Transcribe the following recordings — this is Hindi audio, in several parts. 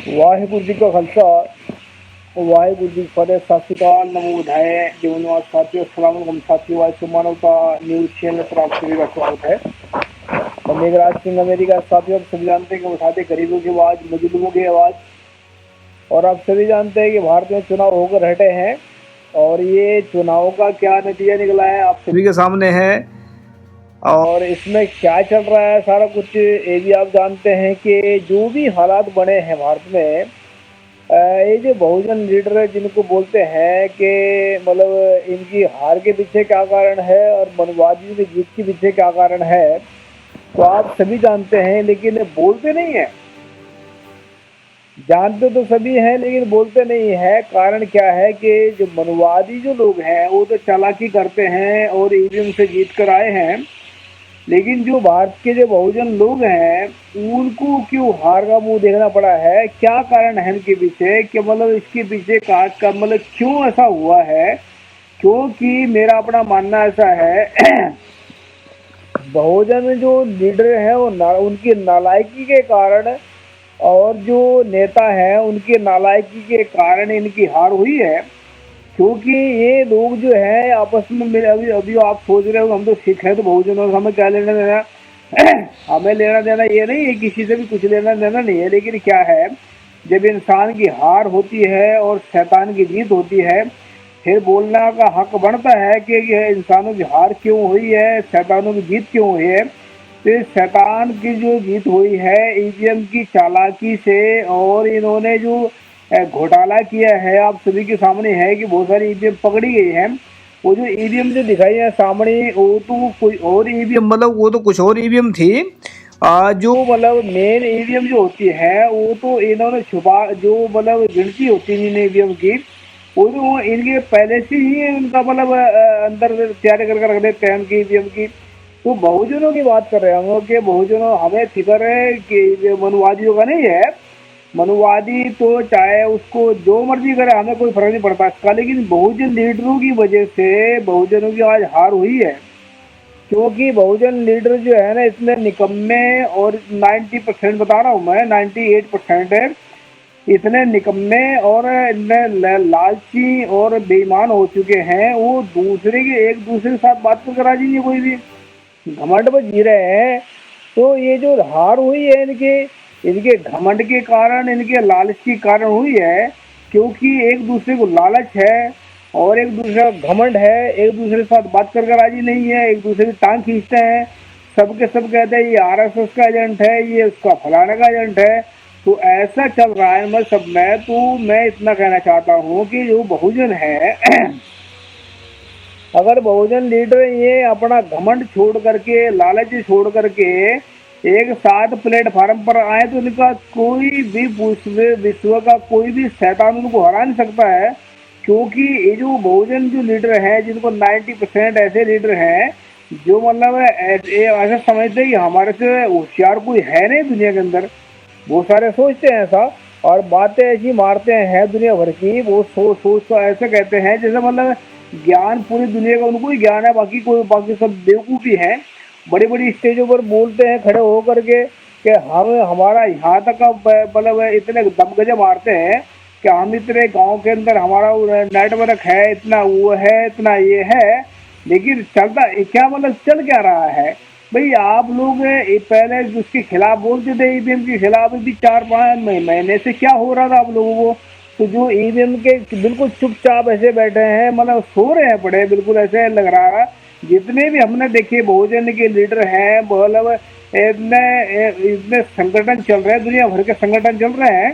वाहिगुरु जी का खालसा वाहिगुरु जी की फतेह। सत श्री अकाल, नमो बुधाए जीवनवास साथियों, अस्सलाम वालेकुम साथियों। आज मानवता न्यूज चैनल पर आप सभी का स्वागत है। और मेघराज सिंह अमेरिका साथियों, आप सभी जानते हैं कि उठाते गरीबों की आवाज, मजलूमों की आवाज। और आप सभी जानते हैं कि भारत में चुनाव होकर हटे हैं और ये चुनाव का क्या नतीजा निकला है आप सभी के सामने है। और इसमें क्या चल रहा है सारा कुछ ये भी आप जानते हैं कि जो भी हालात बने हैं भारत में, ये जो बहुजन लीडर है जिनको बोलते हैं कि मतलब इनकी हार के पीछे क्या कारण है और मनवादियों की जीत के पीछे क्या कारण है, तो आप सभी जानते हैं लेकिन बोलते नहीं है। जानते तो सभी हैं लेकिन बोलते नहीं है। कारण क्या है कि जो मनवादी जो लोग हैं वो तो चालाकी करते हैं और ईवीएम से जीत कर आए हैं, लेकिन जो भारत के जो बहुजन लोग हैं उनको क्यों हार का मुंह देखना पड़ा है? क्या कारण है इनके पीछे? कि मतलब इसके पीछे का मतलब क्यों ऐसा हुआ है? क्योंकि मेरा अपना मानना ऐसा है बहुजन जो लीडर है वो उनकी नालायकी के कारण और जो नेता है उनके नालायकी के कारण इनकी हार हुई है। क्योंकि ये लोग जो है आपस में मेरे अभी अभी आप सोच रहे हो हम तो सिख है तो बहुजनों से हमें क्या लेना देना हमें लेना देना ये नहीं है, किसी से भी कुछ लेना देना नहीं है। लेकिन क्या है, जब इंसान की हार होती है और शैतान की जीत होती है, फिर बोलना का हक बनता है कि ये इंसानों की हार क्यों हुई है, शैतानों की जीत क्यों हुई है। तो इस शैतान की जो जीत हुई है ईवीएम की चालाकी से, और इन्होंने जो घोटाला किया है आप सभी के सामने है कि बहुत सारी ईवीएम पकड़ी गई है। वो जो ईवीएम जो दिखाई है सामने वो तो कोई और ईवीएम, मतलब वो तो कुछ और ईवीएम थी। जो मतलब मेन ईवीएम जो होती है वो तो इन्होंने छुपा, जो मतलब गिनती होती है इन ईवीएम की वो तो इनके पहले से ही उनका मतलब अंदर तैयारी करके रख देते हैं उनकी ईवीएम की। तो बहुजनों की बात कर रहे हैं हम कि बहुजनों हमें फिक्र है कि ये मनुवादियों का नहीं है। मनुवादी तो चाहे उसको जो मर्जी करे, हमें कोई फर्क नहीं पड़ता इसका, लेकिन बहुजन लीडरों की वजह से बहुजनों की आज हार हुई है। क्योंकि बहुजन लीडर जो है ना इतने निकम्मे, और 90% बता रहा हूँ मैं, 98% है, इतने निकम्मे और इतने लालची और बेईमान हो चुके हैं। वो दूसरे के एक दूसरे के साथ बात करके राजी नहीं है, कोई भी घमंड में जी रहे हैं। तो ये जो हार हुई है इनके इनके घमंड के कारण, इनके लालच के कारण हुई है। क्योंकि एक दूसरे को लालच है और एक दूसरे का घमंड है, एक दूसरे के साथ बात करके राजी नहीं है, एक दूसरे की टांग खींचते हैं। सबके सब कहते हैं ये आरएसएस का एजेंट है, ये उसका फलाने का एजेंट है। तो ऐसा चल रहा है मैं सब में। तो मैं इतना कहना चाहता हूँ कि जो बहुजन है अगर बहुजन लीडर ये अपना घमंड छोड़ करके, लालच छोड़ करके एक साथ प्लेटफार्म पर आए तो इनका कोई भी विश्व का कोई भी शैतान उनको हरा नहीं सकता है। क्योंकि ये जो बहुजन जो लीडर है, जिनको 90% ऐसे लीडर हैं जो मतलब ऐसा समझते हैं कि हमारे से होशियार कोई है नहीं दुनिया के अंदर। वो सारे सोचते हैं ऐसा और बातें ऐसी मारते हैं दुनिया भर की। वो सोच सोच तो ऐसे कहते हैं जैसे मतलब ज्ञान पूरी दुनिया का उनको ही ज्ञान है, बाकी कोई बाकी सब बेवकूफ़ी है। बड़ी बड़ी स्टेजों पर बोलते हैं खड़े होकर के कि हम हमारा यहाँ तक का मतलब इतने दमगजे मारते हैं कि हम इतने गांव के अंदर हमारा नेटवर्क है, इतना वो है, इतना ये है। लेकिन चलता क्या, मतलब चल क्या रहा है भाई? आप लोग पहले उसके खिलाफ बोलते थे, ईवीएम के खिलाफ भी 4-5 महीने से क्या हो रहा था आप लोगों को? तो जो ईवीएम के बिल्कुल चुपचाप ऐसे बैठे हैं, मतलब सो रहे हैं पड़े, बिल्कुल ऐसे लग रहा है। जितने भी हमने देखे बहुजन के लीडर हैं, मतलब इतने इतने संगठन चल रहे हैं, दुनिया भर के संगठन चल रहे हैं,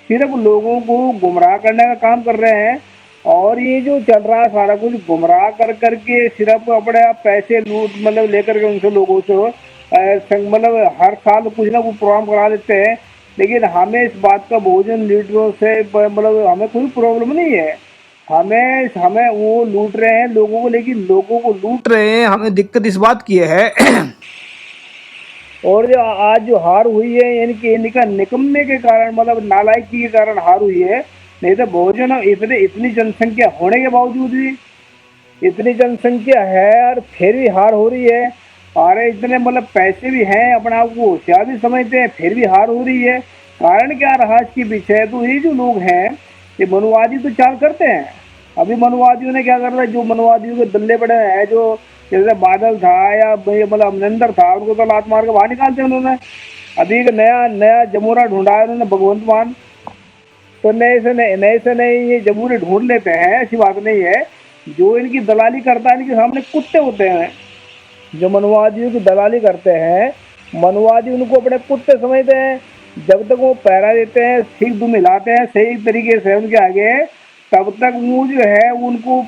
सिर्फ लोगों को गुमराह करने का काम कर रहे हैं। और ये जो चल रहा है सारा कुछ गुमराह कर करके सिर्फ अपने आप पैसे लूट मतलब लेकर के उनसे लोगों से मतलब हर साल कुछ ना कुछ प्रोग्राम करा देते हैं। लेकिन हमें इस बात का बहुजन लीडरों से मतलब हमें कोई प्रॉब्लम नहीं है। हमें हमें वो लूट रहे हैं लोगों को, लेकिन लोगों को लूट रहे हैं, हमें दिक्कत इस बात की है और जो आज जो हार हुई है इनका निकम्मे के कारण, मतलब नालायकी के कारण हार हुई है। नहीं तो बहुजन इतनी जनसंख्या होने के बावजूद भी, इतनी जनसंख्या है और फिर भी हार हो रही है। और इतने मतलब पैसे भी हैं, अपने आप को होशियार भी समझते हैं, फिर भी हार हो रही है। कारण क्या रहा इसके पीछे? तो ये जो लोग हैं ये मनुवादी तो चाल करते हैं। अभी मनुवादियों ने क्या करना है, जो मनुवादियों के दल्ले बड़े हैं, जो जैसे बादल था या मतलब अमरिंदर था, उनको तो लात मार के बाहर निकालते हैं उन्होंने। अभी एक नया नया जमूरा ढूंढा है उन्होंने, भगवंत मान। तो नए से नए ये जमूरे ढूंढ लेते हैं, ऐसी बात नहीं है। जो इनकी दलाली करता है इनके सामने कुत्ते होते हैं। जो मनुवादियों की दलाली करते हैं, मनुवादी उनको अपने कुत्ते समझते हैं। जब तक वो पैरा देते हैं, सीख दुम हिलाते हैं सही तरीके से उनके आगे, तब तक वो जो है उनको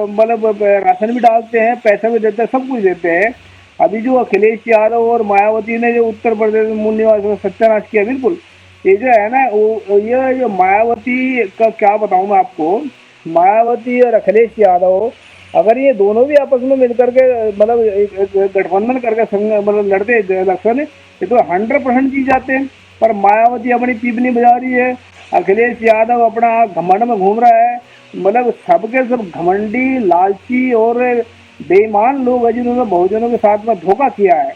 मतलब राशन भी डालते हैं, पैसे भी देते हैं, सब कुछ देते हैं। अभी जो अखिलेश यादव और मायावती ने जो उत्तर प्रदेश में मूल निवासियों में सत्यानाश किया, बिल्कुल ये जो है ना, ये जो मायावती का क्या बताऊं मैं आपको। मायावती और अखिलेश यादव अगर ये दोनों भी आपस में मिलकर के मतलब एक गठबंधन करके संग मतलब लड़ते इलेक्शन, ये तो 100% जीत जाते हैं। पर मायावती अपनी पीपनी बजा रही है, अखिलेश यादव अपना घमंड में घूम रहा है। मतलब सबके सब घमंडी, लालची और बेईमान लोग हैं जिन्होंने बहुजनों के साथ में धोखा किया है।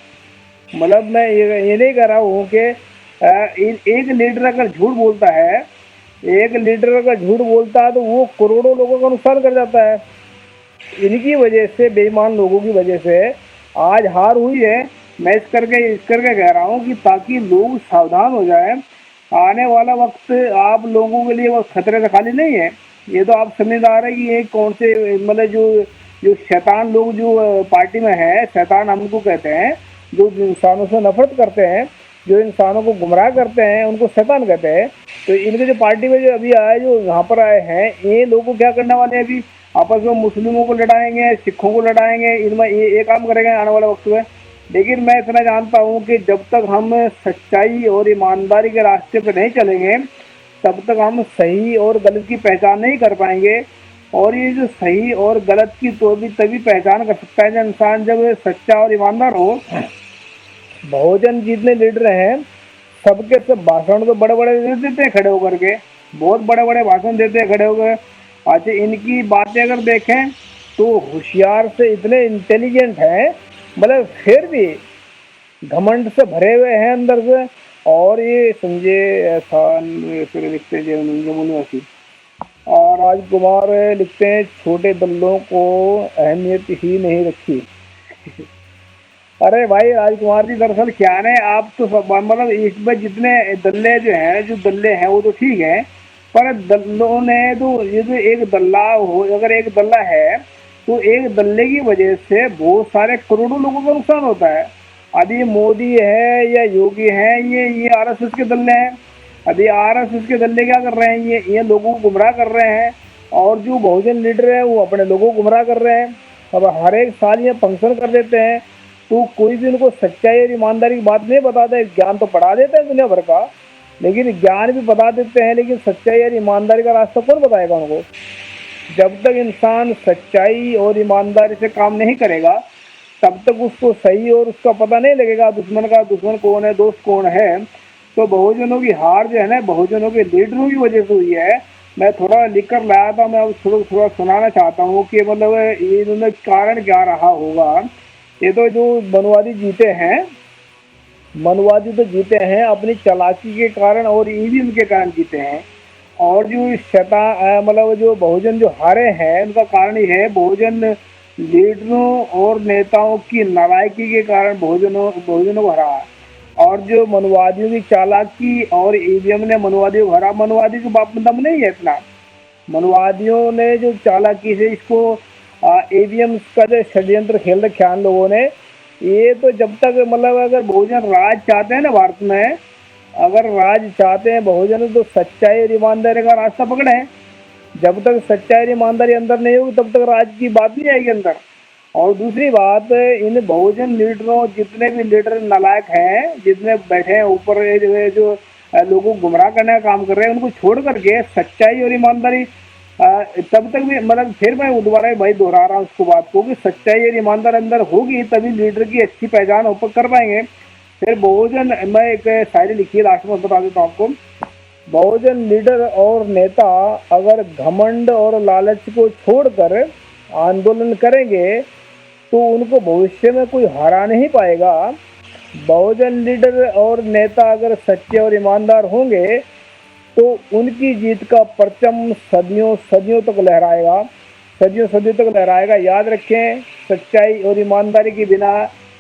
मतलब मैं ये नहीं कह रहा हूँ कि एक लीडर अगर झूठ बोलता है, एक लीडर अगर झूठ बोलता है तो वो करोड़ों लोगों का नुकसान कर जाता है। इनकी वजह से, बेईमान लोगों की वजह से आज हार हुई है। मैं इस करके कह रहा हूँ कि ताकि लोग सावधान हो जाए। आने वाला वक्त आप लोगों के लिए वो खतरे से खाली नहीं है। ये तो आप समझदार है कि ये कौन से मतलब जो जो शैतान लोग जो पार्टी में है, शैतान हम उनको कहते हैं, जो इंसानों से नफरत करते हैं, जो इंसानों को गुमराह करते हैं, उनको शैतान कहते हैं। तो इनके जो पार्टी में जो अभी आए, जो यहाँ पर आए हैं, ये लोगों को क्या करने वाले हैं? अभी आपस में मुस्लिमों को लड़ाएंगे, सिखों को लड़ाएंगे, इनमें ये काम करेंगे आने वाले वक्त में। लेकिन मैं इतना जानता हूँ कि जब तक हम सच्चाई और ईमानदारी के रास्ते पर नहीं चलेंगे, तब तक हम सही और गलत की पहचान नहीं कर पाएंगे। और ये जो सही और गलत की तो भी तभी पहचान कर सकता है जब इंसान जब सच्चा और ईमानदार हो। बहुजन जितने लीडर हैं, सबके सब भाषण तो बड़े बड़े देते हैं खड़े होकर के, बहुत बड़े बड़े भाषण देते हैं खड़े होकर। अच्छा, इनकी बातें अगर देखें तो होशियार से इतने इंटेलिजेंट हैं, मतलब फिर भी घमंड से भरे हुए हैं अंदर से। और ये समझे ऐसा लिखते जमुनिवासी और राजकुमार लिखते हैं, छोटे दलों को अहमियत ही नहीं रखी। अरे भाई राजकुमार जी, दरअसल क्या है, आप तो मतलब इसमें जितने दल्ले जो हैं, जो दल्ले हैं वो तो ठीक है, पर दल्लों ने तो ये जो एक दल्ला हो, अगर एक दल्ला है तो एक दल्ले की वजह से बहुत सारे करोड़ों लोगों का नुकसान होता है। अभी मोदी है या योगी है, ये आरएसएस के दल्ले हैं। अभी आरएसएस के दल्ले क्या कर रहे हैं? ये लोगों को गुमराह कर रहे हैं। और जो बहुजन लीडर है वो अपने लोगों को गुमराह कर रहे हैं। अब हर एक साल ये फंक्शन कर देते हैं, तो कोई भी उनको सच्चाई और ईमानदारी की बात नहीं बताता है। ज्ञान तो पढ़ा देते हैं दुनिया भर का, लेकिन ज्ञान भी बता देते हैं, लेकिन सच्चाई और ईमानदारी का रास्ता कौन बताएगा उनको? जब तक इंसान सच्चाई और ईमानदारी से काम नहीं करेगा, तब तक उसको सही और उसका पता नहीं लगेगा दुश्मन का दुश्मन कौन है, दोस्त कौन है। तो बहुजनों की हार जो है ना, बहुजनों के लीडरों की वजह से हुई है। मैं थोड़ा लिख कर लाया था, मैं थोड़ा सुनाना चाहता हूँ कि मतलब ये इन्होंने कारण क्या रहा होगा। ये तो जो मनुवादी जीते हैं, मनुवादी तो जीते हैं अपनी चालाकी के कारण और ईवीएम के कारण जीते हैं। और जो शैतान मतलब जो बहुजन जो हारे हैं, उनका कारण ये है बहुजन लीडरों और नेताओं की नालायकी के कारण बहुजनों को हरा। और जो मनुवादियों की चालाकी और ईवीएम ने मनुवादियों को हरा। मनुवादी के बाप में दम नहीं है इतना। मनुवादियों ने जो चालाकी से इसको ईवीएम का जो षड्यंत्र खेल रखा है लोगों ने, ये तो जब तक मतलब अगर बहुजन राज चाहते हैं ना भारत में, अगर राज चाहते हैं बहुजन, तो सच्चाई और ईमानदारी का रास्ता पकड़े हैं। जब तक सच्चाई और ईमानदारी अंदर नहीं होगी, तब तक राज की बात नहीं आएगी अंदर। और दूसरी बात, इन बहुजन लीडरों, जितने भी लीडर नालायक हैं, जितने बैठे हैं ऊपर जो लोगों को गुमराह करने का काम कर रहे हैं, उनको छोड़ करके सच्चाई और ईमानदारी तब तक भी मतलब फिर मैं दोबारा भाई दोहरा रहा हूँ उसको बात को कि सच्चाई और ईमानदार अंदर होगी तभी लीडर की अच्छी पहचान ऊपर कर पाएंगे। फिर बहुजन, मैं एक शायरी लिखी है लास्ट में बता देता हूँ आपको। बहुजन लीडर और नेता अगर घमंड और लालच को छोड़कर आंदोलन करेंगे तो उनको भविष्य में कोई हरा नहीं पाएगा। बहुजन लीडर और नेता अगर सच्चे और ईमानदार होंगे तो उनकी जीत का परचम सदियों सदियों तक लहराएगा, सदियों सदियों तक लहराएगा। याद रखें, सच्चाई और ईमानदारी के बिना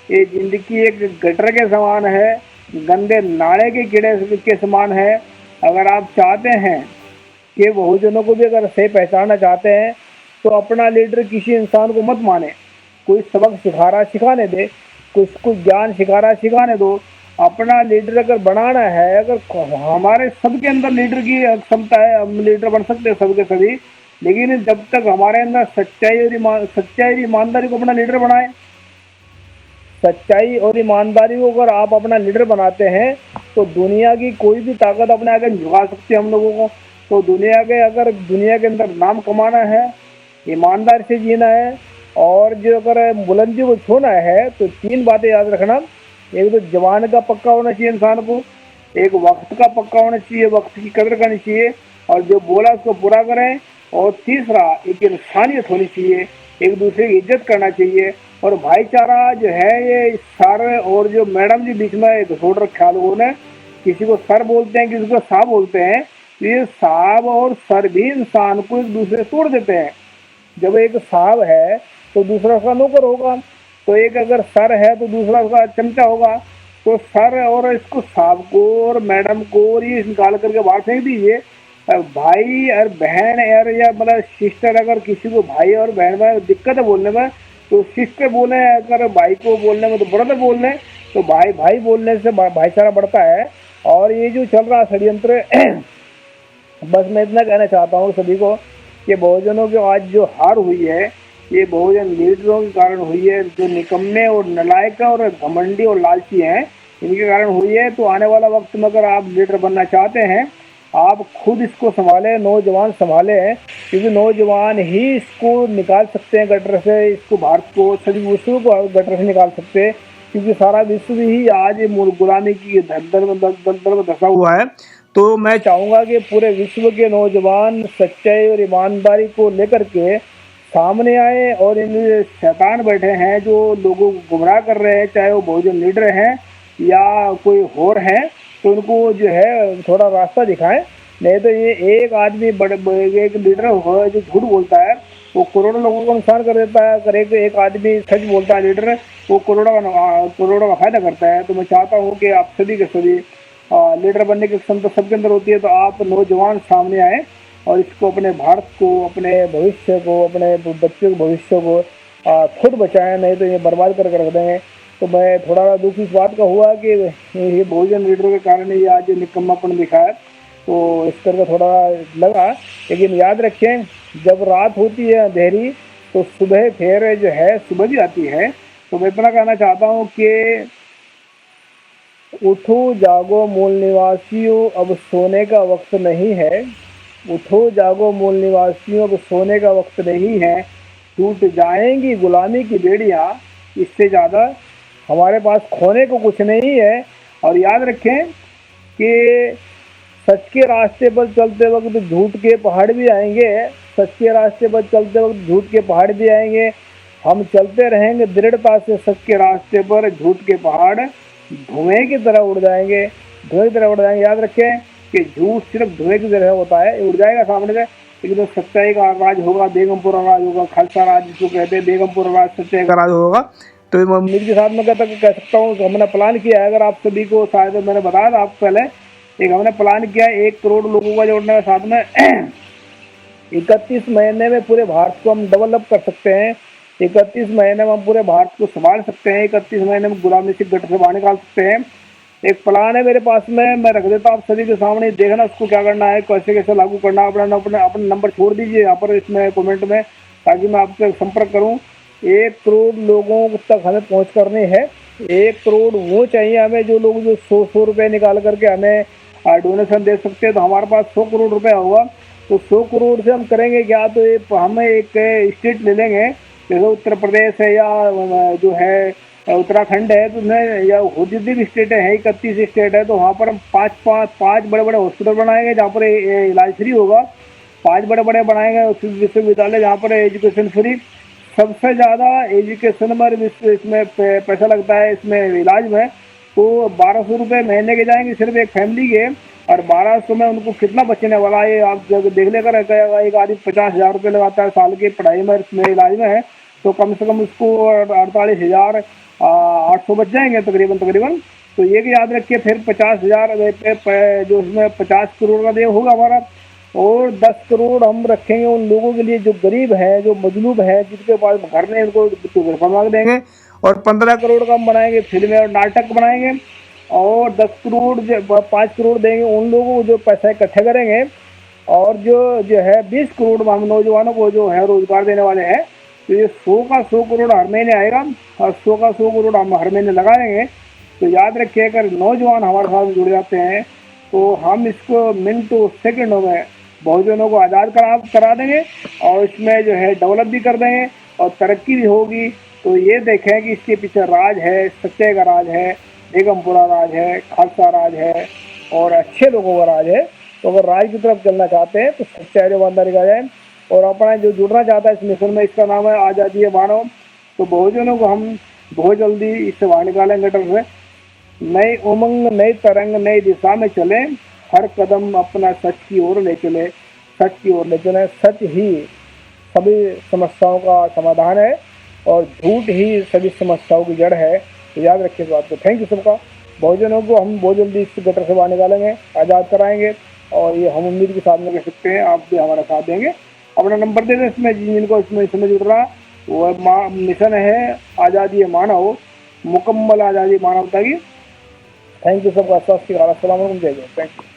ये जिंदगी एक गटर के समान है, गंदे नाले के कीड़े के समान है। अगर आप चाहते हैं कि बहुजनों को भी अगर सही पहचानना चाहते हैं तो अपना लीडर किसी इंसान को मत माने। कोई सबक सिखा रहा सिखाने दे, कुछ ज्ञान सिखा रहा सिखाने दो। अपना लीडर अगर बनाना है, अगर हमारे सबके अंदर लीडर की क्षमता है, हम लीडर बन सकते हैं सबके सभी, लेकिन जब तक हमारे अंदर सच्चाई और ईमानदारी को अपना लीडर बनाए। सच्चाई और ईमानदारी को अगर आप अपना लीडर बनाते हैं तो दुनिया की कोई भी ताकत अपने आगे झुका सकती है हम लोगों को। तो अगर दुनिया के अंदर नाम कमाना है, ईमानदार से जीना है और जो अगर बुलंदी को छूना है तो 3 बातें याद रखना। एक तो जवान का पक्का होना चाहिए इंसान को, एक वक्त का पक्का होना चाहिए, वक्त की कदर करनी चाहिए और जो बोला उसको पूरा करें, और तीसरा एक इंसानियत होनी चाहिए, एक दूसरे की इज्जत करना चाहिए। और भाईचारा जो है ये सर और जो मैडम जी बीच में घोड़ रखा लोगों ने, किसी को सर बोलते हैं, किसी को साहब बोलते हैं। ये साहब और सर भी इंसान को एक दूसरे तोड़ देते हैं। जब एक साहब है तो दूसरा उसका नौकर होगा, तो एक अगर सर है तो दूसरा उसका चमचा होगा। तो सर और इसको साहब को और मैडम को और ये निकाल करके बाहर फेंक दीजिए। भाई और बहन यार, या मतलब सिस्टर, अगर किसी को भाई और बहन में दिक्कत है बोलने में तो सिस्टर बोले, अगर भाई को बोलने में तो ब्रदर बोल लें। तो भाई भाई बोलने से भाईचारा बढ़ता है। और ये जो चल रहा षड्यंत्र बस मैं इतना कहना चाहता हूँ सभी को कि बहुजनों की आज जो हार हुई है ये बहुजन लीडरों के कारण हुई है, जो निकम्मे और नलायक और घमंडी और लालची हैं, इनके कारण हुई है। तो आने वाला वक्त में अगर आप लीडर बनना चाहते हैं, आप खुद इसको संभालें, नौजवान संभालें, क्योंकि नौजवान ही इसको निकाल सकते हैं गटर से, इसको भारत को, सभी विश्व को गटर से निकाल सकते हैं। क्योंकि सारा विश्व ही आज गुलामी की दलदल में धंसा हुआ है। तो मैं चाहूँगा कि पूरे विश्व के नौजवान सच्चाई और ईमानदारी को लेकर के सामने आए और इन शैतान बैठे हैं जो लोगों को गुमराह कर रहे हैं, चाहे वो बहुजन लीडर हैं या कोई और है, तो उनको जो है थोड़ा रास्ता दिखाएं। नहीं तो ये एक आदमी एक लीडर हो जो झूठ बोलता है वो करोड़ों लोगों को नुकसान कर देता है। अगर एक आदमी सच बोलता है लीडर, वो करोड़ों का फायदा करता है। तो मैं चाहता हूँ कि आप सभी के सभी लीडर बनने की क्षमता सबके अंदर होती है। तो आप नौजवान सामने आए और इसको, अपने भारत को, अपने भविष्य को, अपने बच्चों के भविष्य को खुद बचाएं, नहीं तो ये बर्बाद करके रख देंगे। तो मैं थोड़ा दुख इस बात का हुआ कि ये बहुजन लीडरों के कारण ये आज निकम्मापन दिखाया, तो इस करके थोड़ा लगा। लेकिन याद रखें, जब रात होती है अंधेरी तो सुबह फिर जो है सुबह भी आती है। तो मैं इतना कहना चाहता हूँ कि उठो जागो मूल निवासियों, अब सोने का वक्त नहीं है। उठो जागो मूल निवासियों, अब सोने का वक्त नहीं है। टूट जाएंगी गुलामी की बेड़ियाँ, इससे ज़्यादा हमारे पास खोने को कुछ नहीं है। और याद रखें कि सच के रास्ते पर चलते वक्त झूठ के पहाड़ भी आएंगे। सच के रास्ते पर चलते वक्त झूठ के पहाड़ भी आएंगे। हम चलते रहेंगे दृढ़ता से सच के रास्ते पर, झूठ के पहाड़ धुएं की तरह उड़ जाएंगे, धुएं की तरह उड़ जाएंगे। याद रखें कि झूठ सिर्फ धुएं की तरह होता है, उड़ जाएगा सामने से, लेकिन तो सच्चाई का राज होगा, बेगमपुरा राज होगा, खालसा राज जिसको कहते हैं, बेगमपुरा राज सच्चाई का राज होगा। तो मम्मी के साथ मैं कह सकता हूँ हमने प्लान किया है, अगर आप सभी को शायद मैंने बताया था आपको पहले, एक हमने प्लान किया 1 करोड़ लोगों का जोड़ने के साथ में 31 महीने में पूरे भारत को हम डेवलप कर सकते हैं। 31 महीने में हम पूरे भारत को संभाल सकते हैं। 31 महीने में गुलामी से गटर से बाहर निकाल सकते हैं। एक प्लान है मेरे पास में, मैं रख देता हूँ आप सभी के सामने, देखना उसको क्या करना है, कैसे कैसे लागू करना है। अपना नंबर छोड़ दीजिए यहाँ पर इसमें कमेंट में, ताकि मैं आपसे संपर्क करूँ। 1 करोड़ लोगों तक हमें पहुँच करनी है। 1 करोड़ वो चाहिए हमें जो लोग जो 100 रुपये निकाल करके हमें डोनेशन दे सकते हैं। तो हमारे पास 100 करोड़ रुपया होगा। तो 100 करोड़ से हम करेंगे क्या, तो हम एक स्टेट ले लेंगे, जैसे उत्तर प्रदेश है या जो है उत्तराखंड है, तो या जितनी भी स्टेट है, 31 स्टेट है, तो वहाँ पर हम पाँच बड़े बड़े हॉस्पिटल बनाएंगे जहाँ पर इलाज फ्री होगा। 5 बड़े बड़े बनाएंगे विश्वविद्यालय जहाँ पर एजुकेशन फ्री। सबसे ज़्यादा एजुकेशन में इसमें पैसा लगता है, इसमें इलाज में। तो 1200 रुपये महीने के जाएंगे सिर्फ एक फैमिली के, और 1200 में उनको कितना बचने वाला है आप जब देख लेकर एक आदमी 50,000 रुपये लगाता है साल की पढ़ाई में, इसमें इलाज में है, तो कम से कम उसको 48,800 बच जाएंगे तकरीबन। तो ये भी याद रखिए, फिर 50,000 जो उसमें 50 करोड़ का देय होगा हमारा, और 10 करोड़ हम रखेंगे उन लोगों के लिए जो गरीब है, जो मजलूब है, जिनके पास घर नहीं, उनको मांग देंगे। और 15 करोड़ का हम बनाएंगे फिल्में और नाटक बनाएंगे, और 10 करोड़ 5 करोड़ देंगे उन लोगों को जो पैसा इकट्ठे करेंगे, और जो है 20 करोड़ हम नौजवानों को जो है रोजगार देने वाले हैं। तो ये 100 का 100 करोड़ हर महीने आएगा, और 100 का 100 करोड़ हम हर महीने लगाएंगे। तो याद रखिए, अगर नौजवान हमारे साथ जुड़ जाते हैं तो हम इसको मिनटों सेकंडों में बहुजनों को आज़ाद करा देंगे, और इसमें जो है डेवलप भी कर देंगे और तरक्की भी होगी। तो ये देखें कि इसके पीछे राज है, सच्चाई का राज है, बेगमपुरा राज है, खालसा राज है, और अच्छे लोगों का राज है। तो अगर राज की तरफ चलना चाहते हैं तो सच्चाई ईमानदारी का जाए, और अपना जो जुड़ना चाहता है इस मिशन में, इसका नाम है आज़ादी है मानव। तो बहुजनों को हम बहुत जल्दी इससे बाहर निकालेंगे गटर से। नई उमंग, नई तरंग, नई दिशा में चले, हर कदम अपना सच की ओर ले चले, सच की ओर ले चले। सच ही सभी समस्याओं का समाधान है, और झूठ ही सभी समस्याओं की जड़ है। तो याद रखिए इस बात को। थैंक यू सबका। बहुजनों को हम बहुत जल्दी इस गटर से बाहर निकालेंगे, आज़ाद कराएंगे, और ये हम उम्मीद के साथ में कह सकते हैं आप भी हमारा साथ देंगे। अपना नंबर दे दें इसमें, जिनको इसमें जुड़ रहा, वो मिशन है आज़ादी मानव, मुकम्मल आज़ादी मानवता की। थैंक यू सबका। अस्सलाम वालेकुम, जय जय। Thank you.